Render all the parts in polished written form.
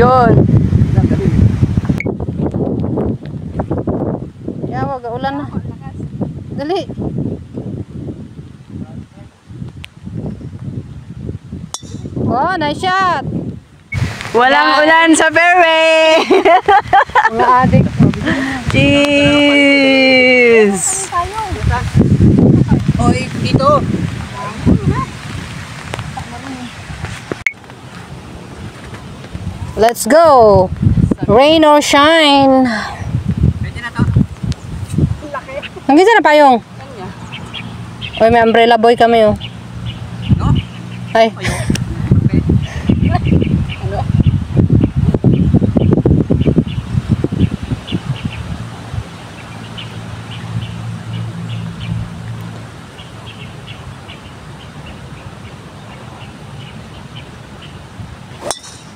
Yun. Yawa, gaulan na. Dali. Oh, nice shot. Walang ulan sa fairway. Mga adik. Cheese. Oy, dito. Let's go. Rain or shine. Pwede na to. Hanggang na payong. Oy, may umbrella boy kami oh. No? Ay.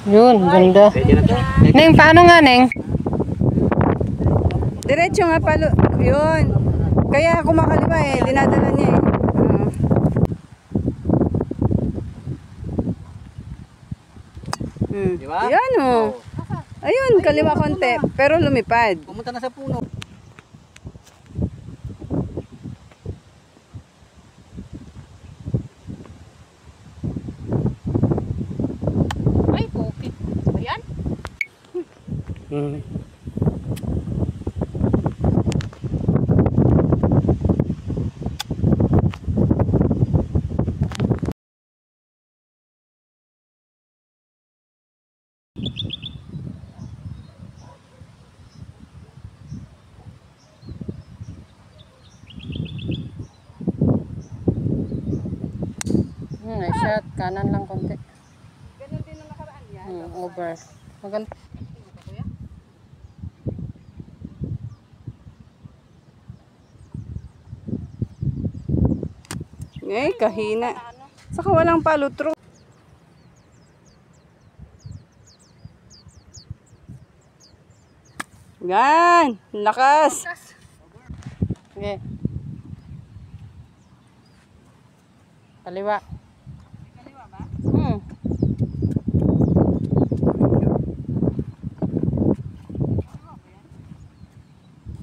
Yun, ganda. Pwede na to. Neng, paano nga, Neng? Diretso nga palo. Yun. Kaya ako makaliwa eh. Dinadala niya eh. Di ba? Yan oh. Ayun, kaliwa konti. Pero lumipad. Pumunta na sa puno. Ay, okay. Ayan. Nice shot. Kanan lang konti. Ganun din ang nakaraan yan. Over. Maganda. Eh, kahina. Saka walang palutro. Yan. Lakas. Okay. Kaliwa. Kaliwa ba?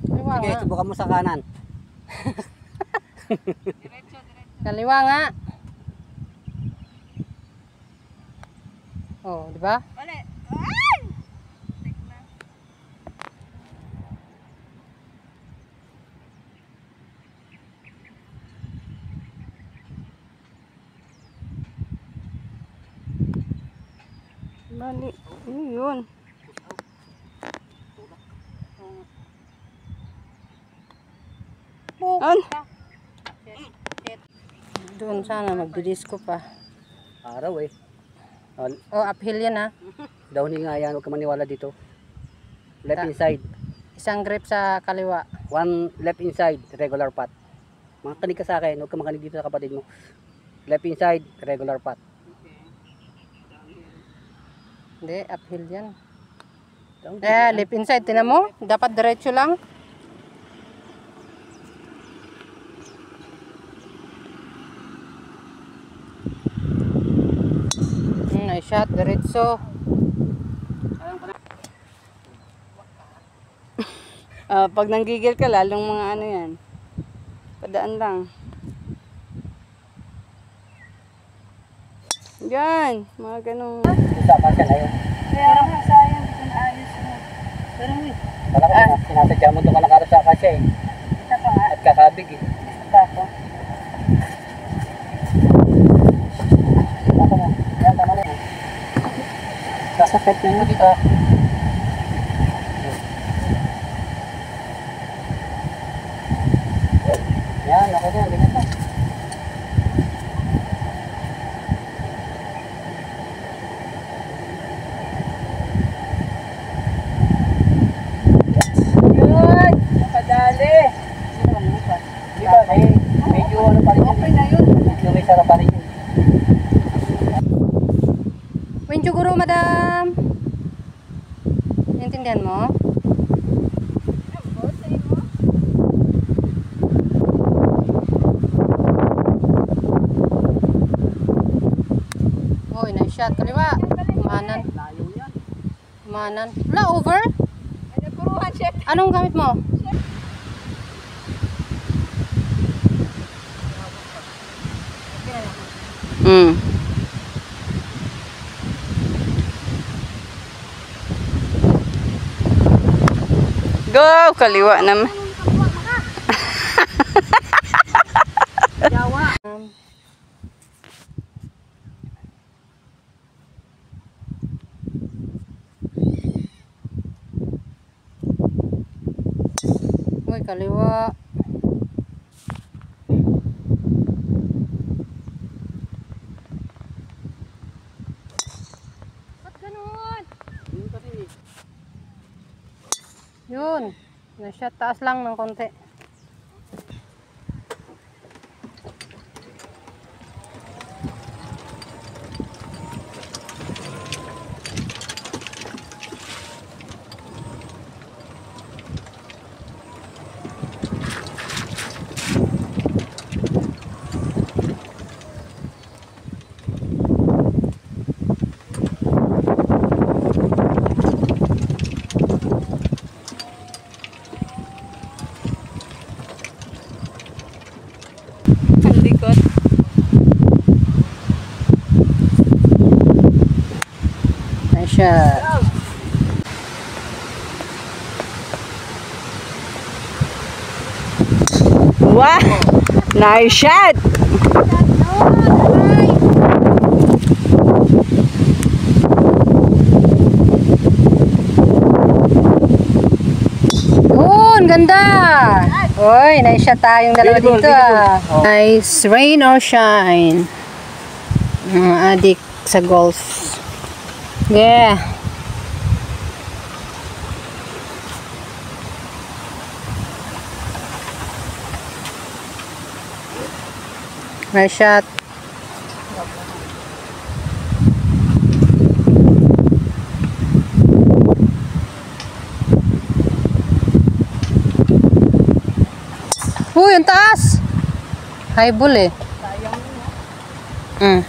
Kaliwa Sige, nga. subukan mo sa kanan. Kaliwa nga. Oh, di ba? Bale. Bali. Yun. An? Doon sana magdidisco pa. Araw eh. Oh, uphill yan ha. Downy nga yan. Huwag ka maniwala dito. Left inside. Isang grip sa kaliwa. One left inside. Regular putt. Makakinig ka sa akin. Huwag ka makakinig dito sa kapatid mo. Left inside. Regular putt. Hindi, uphill yan. Down. Left inside. Tinan mo. Dapat diretso lang. Nice shot. Diretso. Pag nanggigil ka, lalong mga ano yan. Padaan lang. Yan. Mga ganong... Isa pa siya na yun. Kaya nga sayang, hindi ko naayos mo. Pero Wala ka na. Sinasadya mo doon ka nakarap sa kasya eh. isa pa nga. At kakabig eh. Isa pa. Tama na. Yan, tama na yan. Sasakit na mo dito. Yan, ako na. Ligat na. Yun! Nakadali! Di ba? Medyo ano pa rin yun. Okay na yun. Medyo may sarap pa rin yun. Wincho guru, madam. Naintindihan mo? Oh, nice shot. Kaliwa. Kumanan. Layo yan. Manan. Wala, over? Anong gamit mo? Mm. Go! Kaliwa naman. Jawa. Uy, kaliwa. Ba't ganun? Yun. Nasa taas lang ng konti. Ang likod. Nice shot. Wow! Nice shot! Yun, ganda! Uy, nice shot tayong dalawa Beautiful, dito ah. beautiful. Oh. Nice, rain or shine. Mga adik sa golf. Yeah. Nice shot. Uy, ang taas! High ball eh. Mm.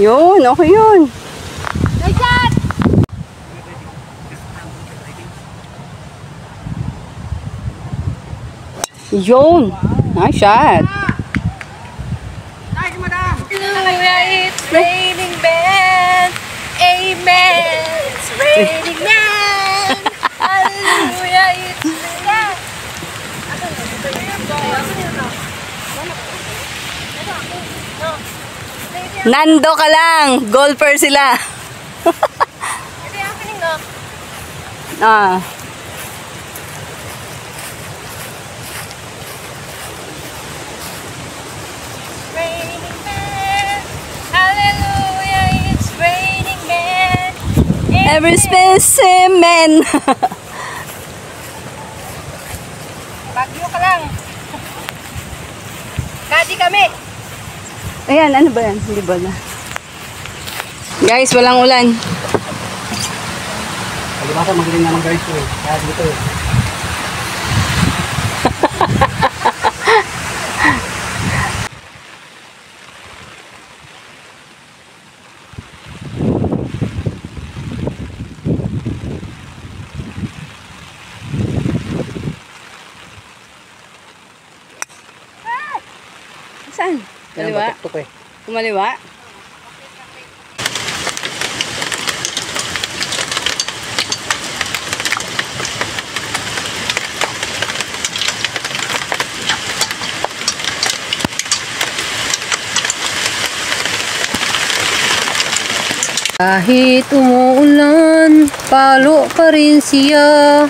Yun, okay yun. Yun. Nice shot. Hallelujah, it's raining men. Amen. It's raining men. Hallelujah, it's raining. Nando ka lang. Golfer sila. Ah. Raining men. Hallelujah, it's raining men. Every specimen. Bagyo ka lang. Kadi kami. Ayan, ano ba yan? Hindi ba na? Guys, walang ulan. Kalibasa, magaling naman guys ko eh. Kaya dito eh. Saan? Kaliwa? Ito eh. Kumaliwa? Kahit umuulan, palo pa rin siya.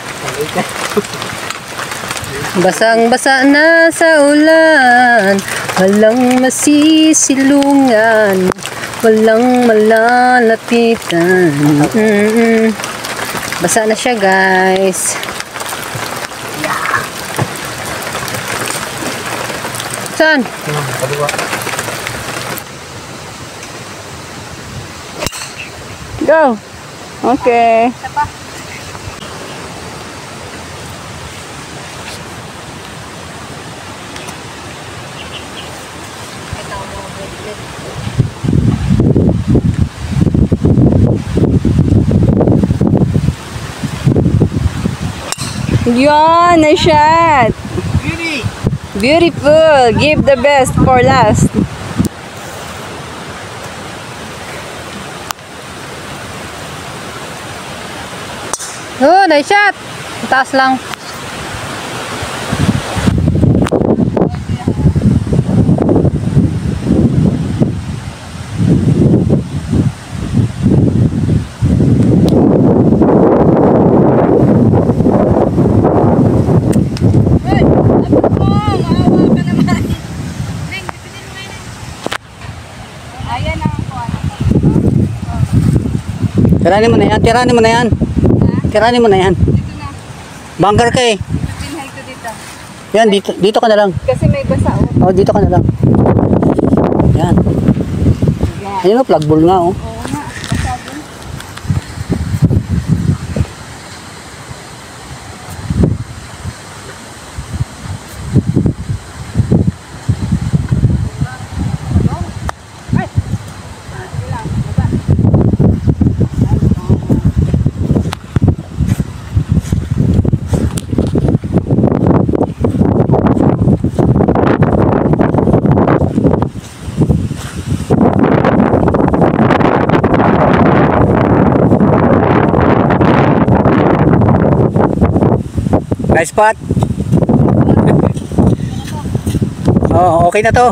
Basang-basa na sa ulan, walang masisilungan, walang malalapitan. Basa na siya, guys. Saan? Kaliwa. Go. Okay. Yan, nice shot. Beautiful. Give the best for last. Oh, nice shot. Taas lang. Tiranin mo na yan, tiranin mo na yan. Tiranin mo na yan. Dito na. Bunker ka eh. Pinhay ko dito. Yan, dito ka na lang. Kasi may basa oh. Oh, dito ka na lang. Yan. Ayun o, plug ball nga oh. Oo nga. Basa din. Nice spot. Oh, okay na to.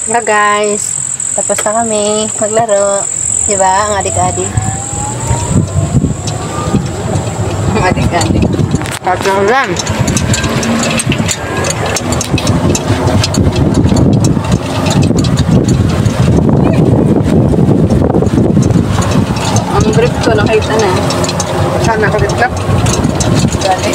Hello guys, tapos na kami maglaro. Diba, ang adik-adik. Ang adik-adik. Tatlong lang. Ang grip ko nakita na. Saan nakalit ka? Dali.